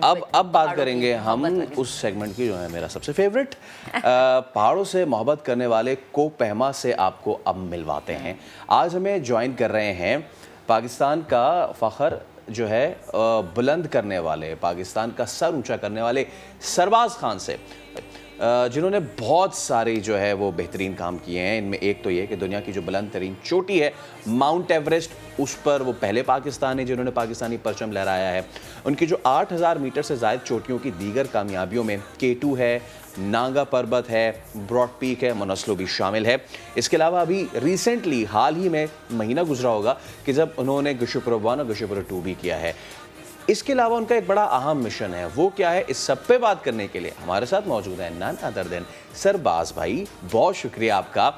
اب بات کریں گے ہم اس سیگمنٹ کی جو ہے میرا سب سے فیوریٹ، پہاڑوں سے محبت کرنے والے کو پہما سے آپ کو اب ملواتے ہیں۔ آج ہمیں جوائن کر رہے ہیں پاکستان کا فخر جو ہے بلند کرنے والے، پاکستان کا سر اونچا کرنے والے سرباز خان سے، جنہوں نے بہت سارے جو ہے وہ بہترین کام کیے ہیں۔ ان میں ایک تو یہ کہ دنیا کی جو بلند ترین چوٹی ہے ماؤنٹ ایوریسٹ، اس پر وہ پہلے پاکستانی جنہوں نے پاکستانی پرچم لہرایا ہے۔ ان کی جو 8000 میٹر سے زائد چوٹیوں کی دیگر کامیابیوں میں K2 ہے، نانگا پربت ہے، براڈ پیک ہے، منسلو بھی شامل ہے۔ اس کے علاوہ ابھی ریسنٹلی حال ہی میں مہینہ گزرا ہوگا کہ جب انہوں نے گشوپورو 1 اور گشوپورو 2 بھی کیا ہے۔ اس کے علاوہ ان کا ایک بڑا اہم مشن ہے، وہ کیا ہے؟ اس سب پہ بات کرنے کے لیے ہمارے ساتھ موجود ہیں نان ادر دین سرباز بھائی۔ بہت شکریہ آپ کا۔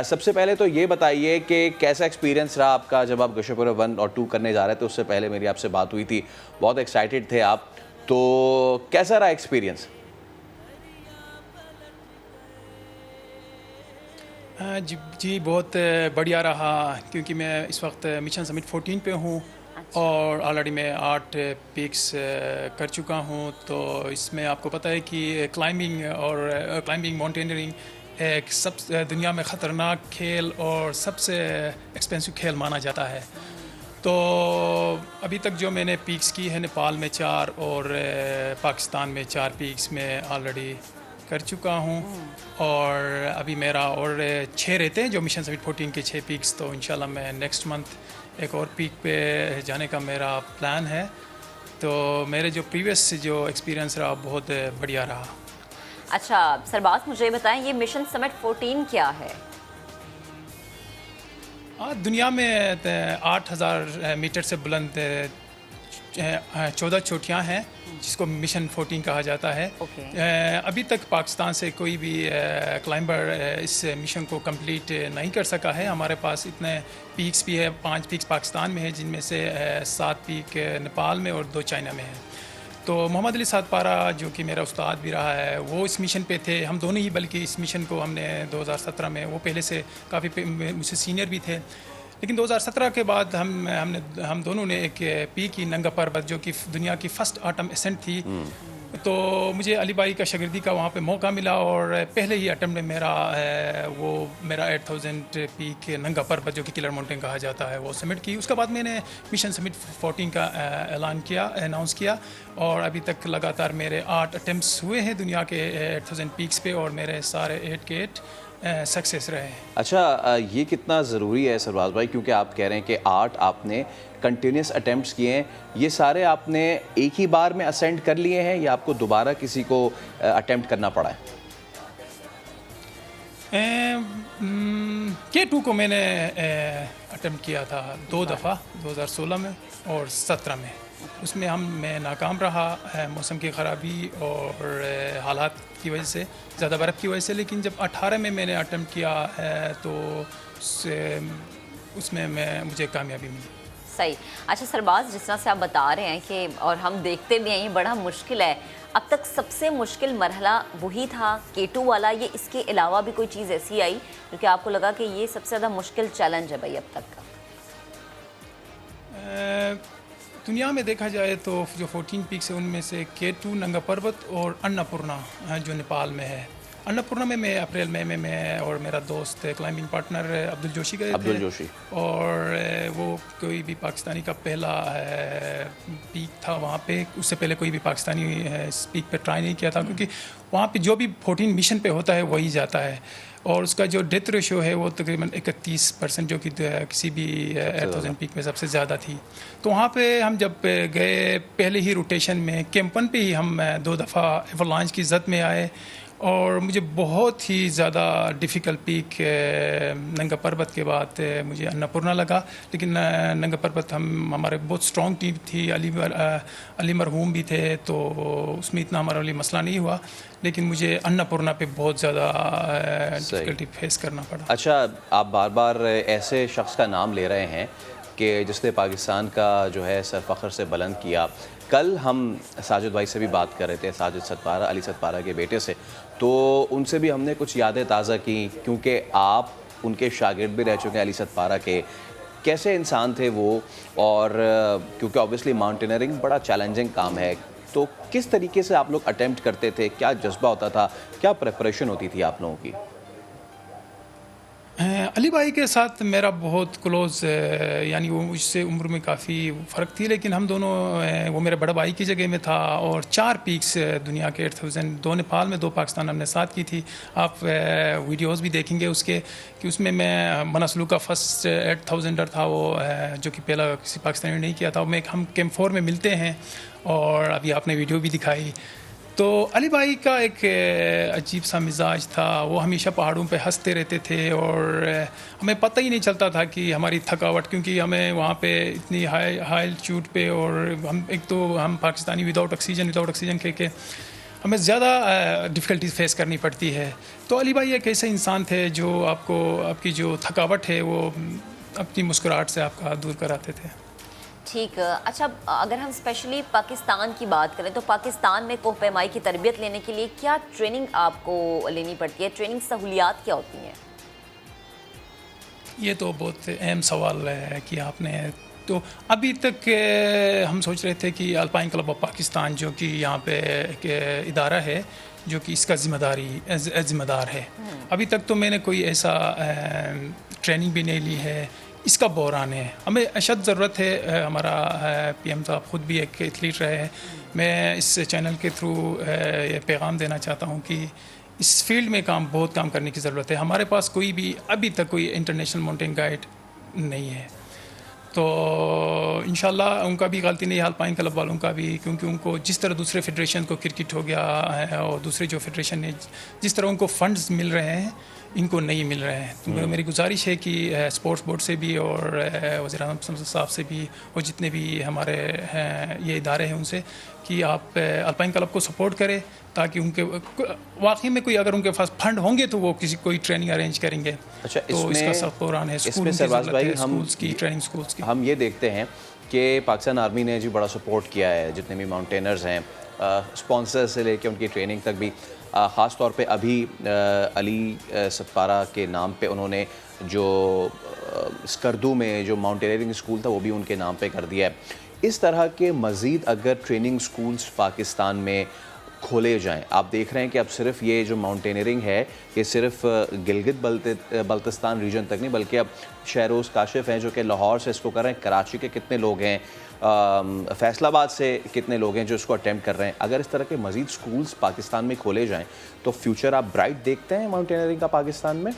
سب سے پہلے تو یہ بتائیے کہ کیسا ایکسپیرینس رہا آپ کا جب آپ گشوپورو 1 اور 2 کرنے جا رہے تھے؟ اس سے پہلے میری آپ سے بات ہوئی تھی، بہت ایکسائٹیڈ تھے آپ، تو کیسا رہا ایکسپیرینس؟ جی بہت بڑھیا رہا، کیونکہ میں اس وقت مشن سمٹ 14 پہ ہوں اور آلریڈی میں 8 پیکس کر چکا ہوں۔ تو اس میں آپ کو پتہ ہے کہ کلائمبنگ ماؤنٹینئرنگ ایک دنیا میں خطرناک کھیل اور سب سے ایکسپینسو کھیل مانا جاتا ہے۔ تو ابھی تک جو میں نے پیکس کی ہے، نیپال میں 4 اور پاکستان میں 4 پیکس میں آلریڈی کر چکا ہوں، اور ابھی میرا اور 6 رہتے ہیں جو مشن سمٹ 14 کے 6 پیکس۔ تو انشاءاللہ میں نیکسٹ منتھ ایک اور پیک پہ جانے کا میرا پلان ہے۔ تو میرے جو پریویس جو ایکسپیرینس رہا بہت بڑھیا رہا۔ اچھا سرباز، مجھے بتائیں یہ مشن سمٹ 14 کیا ہے؟ دنیا میں 8000 میٹر سے بلند 14 چوٹیاں ہیں جس کو مشن 14 کہا جاتا ہے۔ ابھی تک پاکستان سے کوئی بھی کلائمبر اس مشن کو کمپلیٹ نہیں کر سکا ہے۔ ہمارے پاس اتنے پیکس بھی ہے، 5 پیکس پاکستان میں ہیں، جن میں سے 7 پیک نیپال میں اور 2 چائنا میں ہیں۔ تو محمد علی سعد پارہ جو کہ میرا استاد بھی رہا ہے، وہ اس مشن پہ تھے، ہم دونوں ہی، بلکہ اس مشن کو ہم نے 2017 میں، وہ پہلے سے کافی مجھ سے سینئر بھی تھے، لیکن 2017 کے بعد ہم دونوں نے ایک پی کی ننگا پربت، جو کہ دنیا کی فرسٹ آٹم اسینٹ تھی۔ تو مجھے علی بھائی کا شاگردی کا وہاں پہ موقع ملا، اور پہلے ہی اٹمپٹ میں میرا 8000 پیک ننگا پربت جو کہ کلر ماؤنٹین کہا جاتا ہے وہ سمٹ کی۔ اس کے بعد میں نے مشن سمٹ 14 کا اناؤنس کیا، اور ابھی تک لگاتار میرے 8 اٹمپٹس ہوئے ہیں دنیا کے 8000 پیکس پہ، اور میرے سارے 8 کے 8 سکسیس رہے۔ اچھا، یہ کتنا ضروری ہے سرباز بھائی، کیونکہ آپ کہہ رہے ہیں کہ 8 آپ نے کنٹینیوس اٹیمپٹس کیے ہیں، یہ سارے آپ نے ایک ہی بار میں اسینڈ کر لیے ہیں یا آپ کو دوبارہ کسی کو اٹیمپٹ کرنا پڑا ہے؟ K2 کو میں نے اٹیمپٹ کیا تھا 2 دفعہ، 2016 میں اور 17 میں۔ اس میں میں ناکام رہا، موسم کی خرابی اور حالات کی وجہ سے، زیادہ برف کی وجہ سے۔ لیکن جب 18 میں نے اٹیمپٹ کیا تو اس میں مجھے کامیابی ملی۔ صحیح۔ اچھا سرباز، جس طرح سے آپ بتا رہے ہیں کہ، اور ہم دیکھتے بھی ہیں یہ بڑا مشکل ہے، اب تک سب سے مشکل مرحلہ وہی تھا K2 والا، یہ اس کے علاوہ بھی کوئی چیز ایسی آئی جو کہ آپ کو لگا کہ یہ سب سے زیادہ مشکل چیلنج ہے بھائی اب تک کا؟ دنیا میں دیکھا جائے تو جو 14 پیکس ہیں ان میں سے K2، ننگا پربت اور اناپورنا جو نیپال میں ہے۔ اناپورنا میں اپریل میں اور میرا دوست کلائمبنگ پارٹنر عبدل جوشی گئے تھے، اور وہ کوئی بھی پاکستانی کا پہلا پیک تھا وہاں پہ۔ اس سے پہلے کوئی بھی پاکستانی اس پیک پہ ٹرائی نہیں کیا تھا، کیونکہ وہاں پہ جو بھی 14 مشن پہ ہوتا ہے وہی جاتا ہے، اور اس کا جو ڈیتھ ریشو ہے وہ تقریباً 31%، جو کہ کسی بھی 8000 پیک میں سب سے زیادہ تھی۔ تو وہاں پہ ہم جب گئے، پہلے ہی روٹیشن میں کیمپن پہ ہی ہم 2 دفعہ ایولانچ کی زد میں آئے، اور مجھے بہت ہی زیادہ ڈیفیکلٹ پیک ننگا پربت کے بعد مجھے اناپورنا لگا۔ لیکن ننگا پربت ہمارے بہت اسٹرانگ ٹیم تھی، علی مرحوم بھی تھے، تو اس میں اتنا ہمارا لیے مسئلہ نہیں ہوا، لیکن مجھے اناپورنا پہ بہت زیادہ ڈیفیکلٹی فیس کرنا پڑا۔ اچھا، آپ بار بار ایسے شخص کا نام لے رہے ہیں کہ جس نے پاکستان کا جو ہے سر فخر سے بلند کیا۔ کل ہم ساجد بھائی سے بھی بات کر رہے تھے، ساجد سعد پارہ، علی سعد پارہ کے بیٹے سے، تو ان سے بھی ہم نے کچھ یادیں تازہ کی، کیونکہ آپ ان کے شاگرد بھی رہ چکے ہیں علی سعد پارہ کے۔ کیسے انسان تھے وہ؟ اور کیونکہ آبویسلی ماؤنٹینئرنگ بڑا چیلنجنگ کام ہے، تو کس طریقے سے آپ لوگ اٹیمپٹ کرتے تھے, کیا جذبہ ہوتا تھا, کیا پریپریشن ہوتی تھی آپ لوگوں کی؟ علی بھائی کے ساتھ میرا بہت کلوز یعنی وہ مجھ سے عمر میں کافی فرق تھی, لیکن ہم دونوں وہ میرے بڑے بھائی کی جگہ میں تھا, اور 4 پیکس دنیا کے 8000, 2 نیپال میں 2 پاکستان ہم نے ساتھ کی تھی. آپ ویڈیوز بھی دیکھیں گے اس کے کہ اس میں منسلو کا فرسٹ 8000 تھا وہ, جو کہ پہلا کسی پاکستانی نے نہیں کیا تھا. ہم کیمپ 4 میں ملتے ہیں, اور ابھی آپ نے ویڈیو بھی دکھائی. تو علی بھائی کا ایک عجیب سا مزاج تھا, وہ ہمیشہ پہاڑوں پہ ہنستے رہتے تھے, اور ہمیں پتہ ہی نہیں چلتا تھا کہ ہماری تھکاوٹ, کیونکہ ہمیں وہاں پہ اتنی ہائی الٹیٹیوڈ پہ, اور ہم پاکستانی وداؤٹ آکسیجن کے ہمیں زیادہ ڈفیکلٹیز فیس کرنی پڑتی ہے. تو علی بھائی ایک ایسے انسان تھے جو آپ کی جو تھکاوٹ ہے وہ اپنی مسکراہٹ سے آپ کا دور کراتے تھے. ٹھیک. اچھا, اگر ہم اسپیشلی پاکستان کی بات کریں تو پاکستان میں کوہ پیمائی کی تربیت لینے کے لیے کیا ٹریننگ آپ کو لینی پڑتی ہے, ٹریننگ سہولیات کیا ہوتی ہیں؟ یہ تو بہت اہم سوال ہے کہ آپ نے, تو ابھی تک ہم سوچ رہے تھے کہ الپائن کلب آف پاکستان جو کہ یہاں پہ ایک ادارہ ہے جو کہ اس کا ذمہ دار ہے, ابھی تک تو میں نے کوئی ایسا ٹریننگ بھی نہیں لی ہے. اس کا بحران ہے, ہمیں اشد ضرورت ہے. ہمارا پی ایم صاحب خود بھی ایک ایتھلیٹ رہے ہیں. میں اس چینل کے تھرو یہ پیغام دینا چاہتا ہوں کہ اس فیلڈ میں بہت کام کرنے کی ضرورت ہے. ہمارے پاس کوئی بھی ابھی تک کوئی انٹرنیشنل ماؤنٹین گائیڈ نہیں ہے. تو انشاءاللہ ان کا بھی غلطی نہیں ہے, الپائن کلب والوں کا بھی, کیونکہ ان کو جس طرح دوسرے فیڈریشن کو کرکٹ ہو گیا ہے اور دوسرے جو فیڈریشن ہے جس طرح ان کو فنڈز مل رہے ہیں ان کو نہیں مل رہے ہیں. تو میری گزارش ہے کہ اسپورٹس بورڈ سے بھی اور وزیر اعظم صاحب سے بھی اور جتنے بھی ہمارے یہ ادارے ہیں ان سے کہ آپ الپائن کلب کو سپورٹ کریں, تاکہ ان کے واقعی میں کوئی اگر ان کے پاس فنڈ ہوں گے تو وہ کوئی ٹریننگ ارینج کریں گے. اچھا, تو اس کا سخت بحران ہے. اس میں سربراز بھائی ہم یہ دیکھتے ہیں کہ پاکستان آرمی نے جی بڑا سپورٹ کیا ہے, جتنے بھی ماؤنٹینرز ہیں, اسپانسر سے لے کے ان کی ٹریننگ تک بھی. خاص طور پہ ابھی علی ستپارہ کے نام پہ انہوں نے جو اسکردو میں جو ماؤنٹینئرنگ اسکول تھا وہ بھی ان کے نام پہ کر دیا ہے. اس طرح کے مزید اگر ٹریننگ اسکولز پاکستان میں کھولے جائیں, آپ دیکھ رہے ہیں کہ اب صرف یہ جو ماؤنٹینئرنگ ہے یہ صرف گلگت بلتستان ریجن تک نہیں, بلکہ اب شہروز کاشف ہیں جو کہ لاہور سے اس کو کر رہے ہیں, کراچی کے کتنے لوگ ہیں, فیصل آباد سے کتنے لوگ ہیں جو اس کو اٹیمپٹ کر رہے ہیں. اگر اس طرح کے مزید سکولز پاکستان میں کھولے جائیں تو فیوچر آپ برائٹ دیکھتے ہیں ماؤنٹینئرنگ کا پاکستان میں؟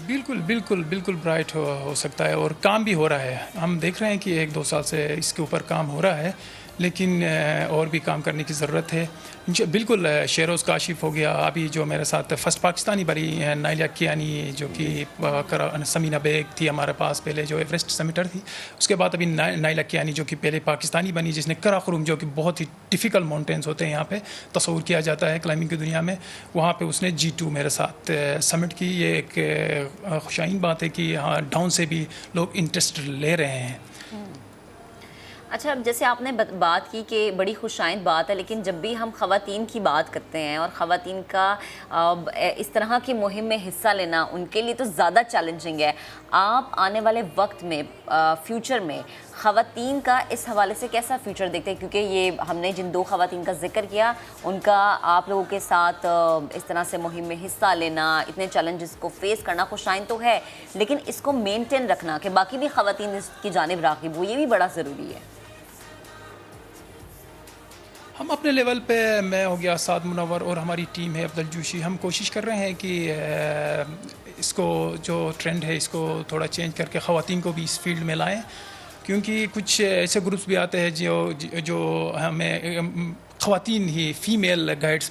بالکل برائٹ ہو سکتا ہے, اور کام بھی ہو رہا ہے. ہم دیکھ رہے ہیں کہ 1-2 سال سے اس کے اوپر کام ہو رہا ہے, لیکن اور بھی کام کرنے کی ضرورت ہے. بالکل شہروز کاشف ہو گیا, ابھی جو میرے ساتھ فرسٹ پاکستانی بری نائلہ کیانی جو کہ سمینہ بیگ تھی ہمارے پاس پہلے جو ایوریسٹ سمٹر تھی, اس کے بعد ابھی نائلہ کیانی جو کہ پہلے پاکستانی بنی جس نے قراقرم جو کہ بہت ہی ڈیفیکلٹ ماؤنٹینز ہوتے ہیں یہاں پہ تصور کیا جاتا ہے کلائمبنگ کی دنیا میں, وہاں پہ اس نے G2 میرے ساتھ سمٹ کی. یہ ایک خوشائن بات ہے کہ یہاں ڈاؤن سے بھی لوگ انٹرسٹ لے رہے ہیں. اچھا, جیسے آپ نے بات کی کہ بڑی خوشائند بات ہے, لیکن جب بھی ہم خواتین کی بات کرتے ہیں اور خواتین کا اس طرح کی مہم میں حصہ لینا ان کے لیے تو زیادہ چیلنجنگ ہے. آپ آنے والے وقت میں فیوچر میں خواتین کا اس حوالے سے کیسا فیوچر دیکھتے ہیں, کیونکہ یہ ہم نے جن 2 خواتین کا ذکر کیا ان کا آپ لوگوں کے ساتھ اس طرح سے مہم میں حصہ لینا, اتنے چیلنجز کو فیس کرنا خوشائن تو ہے, لیکن اس کو مینٹین رکھنا کہ باقی بھی خواتین اس کی جانب راغب ہو, یہ بھی بڑا ضروری ہے. ہم اپنے لیول پہ, میں ہو گیا سعد منور اور ہماری ٹیم ہے افضل جوشی, ہم کوشش کر رہے ہیں کہ اس کو جو ٹرینڈ ہے اس کو تھوڑا چینج کر کے خواتین کو بھی اس فیلڈ میں لائیں, کیونکہ کچھ ایسے گروپس بھی آتے ہیں جو ہمیں خواتین ہی فیمیل گائیڈس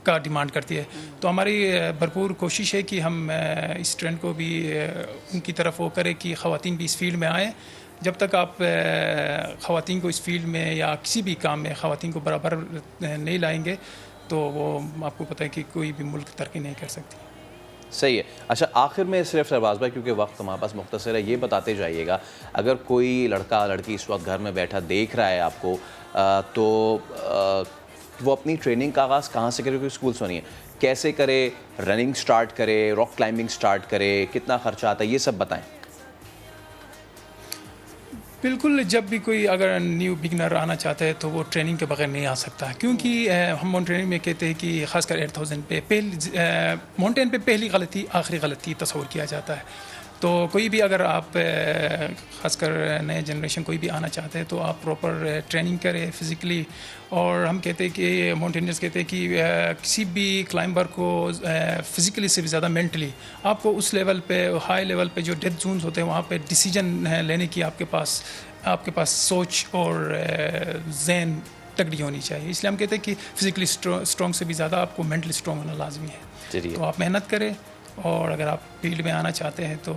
کا ڈیمانڈ کرتی ہے. تو ہماری بھرپور کوشش ہے کہ ہم اس ٹرینڈ کو بھی ان کی طرف وہ کریں کہ خواتین بھی اس فیلڈ میں آئیں. جب تک آپ خواتین کو اس فیلڈ میں یا کسی بھی کام میں خواتین کو برابر نہیں لائیں گے تو وہ آپ کو پتہ ہے کہ کوئی بھی ملک ترقی نہیں کر سکتی. صحیح ہے. اچھا, آخر میں صرف شہباز بھائی کیونکہ وقت ہمارے پاس مختصر ہے, یہ بتاتے جائیے گا اگر کوئی لڑکا لڑکی اس وقت گھر میں بیٹھا دیکھ رہا ہے آپ کو تو وہ اپنی ٹریننگ کا آغاز کہاں سے کرے, کیونکہ اسکولس میں نہیں ہے, کیسے کرے, رننگ سٹارٹ کرے, راک کلائمبنگ سٹارٹ کرے, کتنا خرچہ آتا ہے, یہ سب بتائیں. بالکل جب بھی کوئی اگر نیو بگنر آنا چاہتا ہے تو وہ ٹریننگ کے بغیر نہیں آ سکتا کیونکہ ہم ماؤنٹینئرنگ میں کہتے ہیں کہ خاص کر 8000 پہ ماؤنٹین پہ پہلی غلطی آخری غلطی تصور کیا جاتا ہے. تو کوئی بھی اگر آپ خاص کر نئے جنریشن کوئی بھی آنا چاہتے ہیں تو آپ پراپر ٹریننگ کریں فزیکلی. اور ہم کہتے ہیں کہ ماؤنٹینئرز کہتے ہیں کہ کسی بھی کلائمبر کو فزیکلی سے بھی زیادہ مینٹلی آپ کو اس لیول پہ ہائی لیول پہ جو ڈیتھ زونز ہوتے ہیں وہاں پہ ڈیسیجن لینے کی آپ کے پاس سوچ اور ذہن تگڑی ہونی چاہیے. اس لیے ہم کہتے ہیں کہ فزیکلی اسٹرانگ سے بھی زیادہ آپ کو مینٹلی اسٹرانگ ہونا لازمی ہے. تو آپ محنت کریں اور اگر آپ فیلڈ میں آنا چاہتے ہیں تو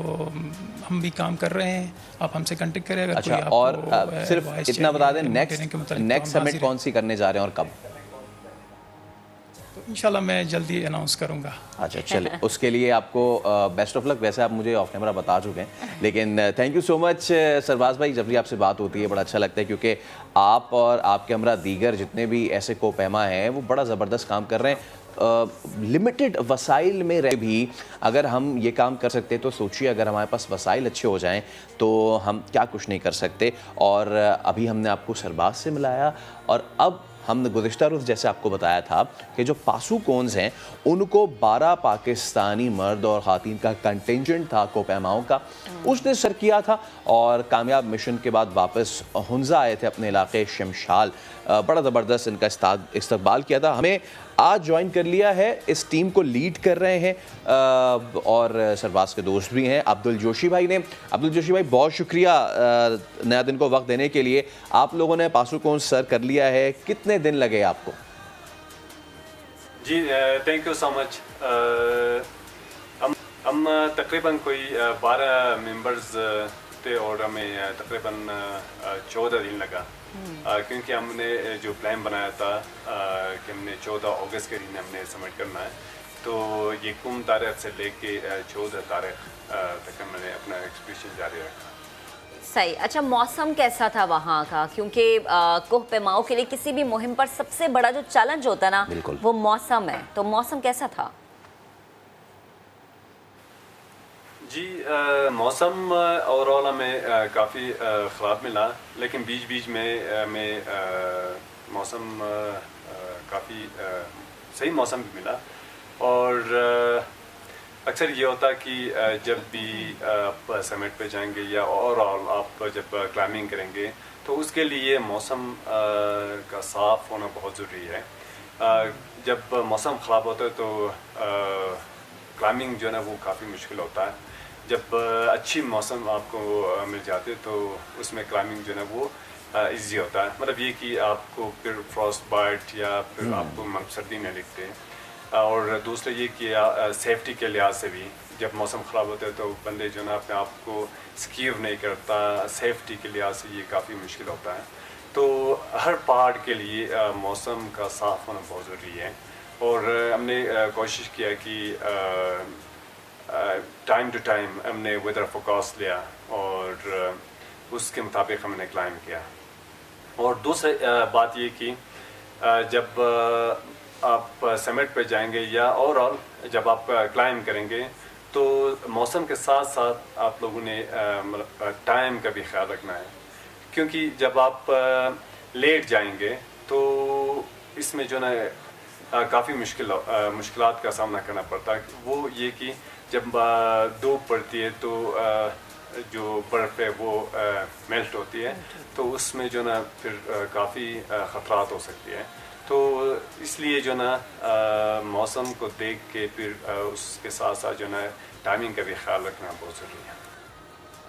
ہم بھی کام کر رہے ہیں. آپ ہم سے کنٹیکٹ کریں. اگر اچھا اور صرف اتنا بتا دیں نیکسٹ سمٹ کون سی کرنے جا رہے ہیں اور کب؟ تو انشاءاللہ میں جلدی اناؤنس کروں گا. اچھا چلے اس کے لیے آپ کو بیسٹ آف لک. ویسے آپ مجھے آف کیمرہ بتا چکے ہیں لیکن تھینک یو سو مچ سرباز بھائی. جب بھی آپ سے بات ہوتی ہے بڑا اچھا لگتا ہے کیونکہ آپ اور آپ کے ہمراہ دیگر جتنے بھی ایسے کو پیما ہیں وہ بڑا زبردست کام کر رہے ہیں. لمیٹڈ وسائل میں رہ بھی اگر ہم یہ کام کر سکتے تو سوچیے اگر ہمارے پاس وسائل اچھے ہو جائیں تو ہم کیا کچھ نہیں کر سکتے. اور ابھی ہم نے آپ کو سرباز سے ملایا اور اب ہم نے گزشتہ روز جیسے آپ کو بتایا تھا کہ جو پاسو کونز ہیں ان کو 12 پاکستانی مرد اور خواتین کا کنٹینجنٹ تھا کو پیماؤں کا اس نے سر کیا تھا اور کامیاب مشن کے بعد واپس ہنزا آئے تھے اپنے علاقے شمشال. بڑا زبردست ان کا استقبال کیا تھا. ہمیں آج جوائن کر لیا ہے اس ٹیم کو لیڈ کر رہے ہیں اور سرباز کے دوست بھی ہیں عبد الجوشی بھائی نے. عبد الجوشی بھائی بہت شکریہ نیا دن کو وقت دینے کے لیے. آپ لوگوں نے پاسو کونز سر کر لیا ہے, کتنے دن لگے آپ کو؟ جی تھینک یو سو مچ. ہم تقریباً کوئی 12 ممبرز تھے اور ہمیں تقریباً 14 دن لگا کیونکہ ہم نے جو پلان بنایا تھا کہ ہم نے 14 اگست کے دن ہم نے سبمٹ کرنا ہے تو یہ کم تاریخ سے لے کے 14 تاریخ تک ہم نے اپنا ایکسپیڈیشن جاری رکھا. صحیح. اچھا موسم کیسا تھا وہاں کا؟ کیونکہ کوہ پیماؤں کے لیے کسی بھی مہم پر سب سے بڑا جو چیلنج ہوتا ہے نا وہ موسم ہے. تو موسم کیسا تھا؟ جی موسم اوور آل ہمیں کافی خراب ملا لیکن بیچ بیچ میں ہمیں موسم کافی صحیح موسم بھی ملا. اور اکثر یہ ہوتا ہے کہ جب بھی آپ سمٹ پہ جائیں گے یا اوور آل آپ جب کلائمبنگ کریں گے تو اس کے لیے موسم کا صاف ہونا بہت ضروری ہے. جب موسم خراب ہوتا ہے تو کلائمبنگ جو ہے نا وہ کافی مشکل ہوتا ہے. جب اچھی موسم آپ کو مل جاتے تو اس میں کلائمبنگ جو ہے نا وہ ایزی ہوتا ہے. مطلب یہ کہ آپ کو پھر فراسٹ بائٹ یا پھر آپ کو سردی نہیں لگتے. اور دوسرا یہ کہ سیفٹی کے لحاظ سے بھی جب موسم خراب ہوتا ہے تو بندے جو ہے نا اپنے آپ کو سکیو نہیں کرتا. سیفٹی کے لحاظ سے یہ کافی مشکل ہوتا ہے. تو ہر پہاڑ کے لیے موسم کا صاف ہونا بہت ضروری ہے اور ہم نے کوشش کیا کہ ٹائم ٹو ٹائم ہم نے ویدر فوکاس لیا اور اس کے مطابق ہم نے کلائمب کیا. اور دوسری بات یہ کہ جب آپ سمٹ پہ جائیں گے یا اوور آل جب آپ کلائمب کریں گے تو موسم کے ساتھ ساتھ آپ لوگوں نے ٹائم کا بھی خیال رکھنا ہے کیونکہ جب آپ لیٹ جائیں گے تو اس میں جو نا کافی مشکلات کا سامنا کرنا پڑتا ہے. وہ یہ کہ جب دھوپ پڑتی ہے تو جو برف ہے وہ میلٹ ہوتی ہے تو اس میں جو نا پھر کافی خطرات ہو سکتی ہے. تو اس لیے جو نا موسم کو دیکھ کے پھر اس کے ساتھ ساتھ جو نا ٹائمنگ کا بھی خیال رکھنا بہت ضروری ہے.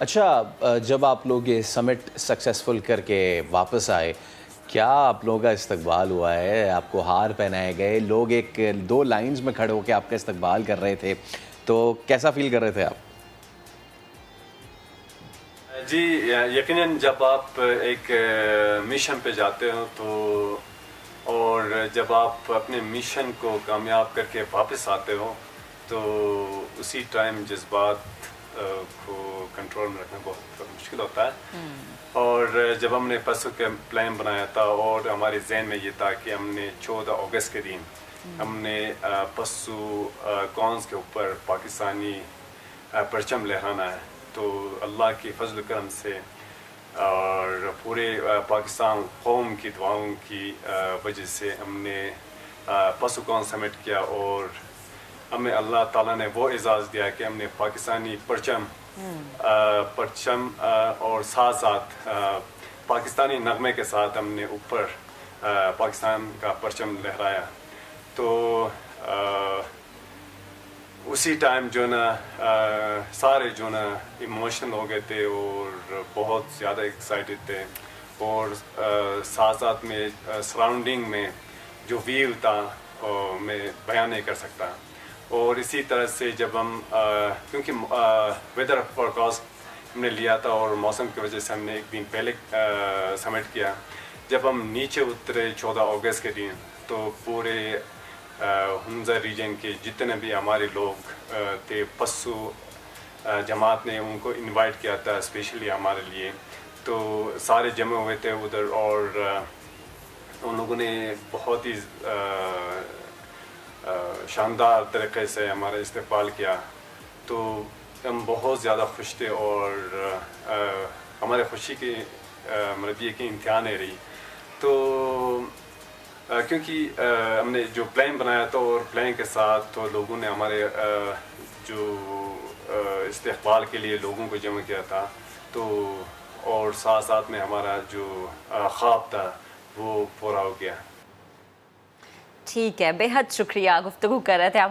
اچھا جب آپ لوگ یہ سمٹ سکسیسفل کر کے واپس آئے کیا آپ لوگوں کا استقبال ہوا ہے؟ آپ کو ہار پہنائے گئے لوگ ایک 2 لائنز میں کھڑے ہو کے آپ کا استقبال کر رہے تھے تو کیسا فیل کر رہے تھے آپ؟ جی یقیناً جب آپ ایک مشن پہ جاتے ہو تو اور جب آپ اپنے مشن کو کامیاب کر کے واپس آتے ہو تو اسی ٹائم جذبات کو کنٹرول میں رکھنا بہت مشکل ہوتا ہے. اور جب ہم نے پرسوں کا پلان بنایا تھا اور ہمارے ذہن میں یہ تھا کہ ہم نے 14 اگست کے دن ہم نے پسو کونز کے اوپر پاکستانی پرچم لہرانا ہے تو اللہ کی فضل و کرم سے اور پورے پاکستان قوم کی دعاؤں کی وجہ سے ہم نے پسکون سمٹ کیا اور ہمیں اللہ تعالیٰ نے وہ اعزاز دیا کہ ہم نے پاکستانی پرچم اور ساتھ ساتھ پاکستانی نغمے کے ساتھ ہم نے اوپر پاکستان کا پرچم لہرایا. تو اسی ٹائم جو نا سارے جو نا ایموشنل ہو گئے تھے اور بہت زیادہ ایکسائٹیڈ تھے اور ساتھ ساتھ میں سراؤنڈنگ میں جو ویو تھا میں بیان نہیں کر سکتا. اور اسی طرح سے جب ہم کیونکہ ویدر فورکاسٹ ہم نے لیا تھا اور موسم کی وجہ سے ہم نے ایک دن پہلے سبمٹ کیا. جب ہم نیچے اترے 14 اگست کے دن تو پورے حمزہ ریجن کے جتنے بھی ہمارے لوگ تھے پسو جماعت نے ان کو انوائٹ کیا تھا اسپیشلی ہمارے لیے. تو سارے جمع ہوئے تھے ادھر اور ان لوگوں نے بہت ہی شاندار طریقے سے ہمارا استقبال کیا. تو ہم بہت زیادہ خوش تھے اور ہمارے خوشی کی مطلب یہ کہ انتہا نہیں رہی. تو کیونکہ ہم نے جو پلان بنایا تھا اور پلان کے ساتھ تو لوگوں نے ہمارے جو استقبال کے لیے لوگوں کو جمع کیا تھا. تو اور ساتھ ساتھ میں ہمارا جو خواب تھا وہ پورا ہو گیا. ٹھیک ہے، بے حد شکریہ. گفتگو کر رہے تھے آپ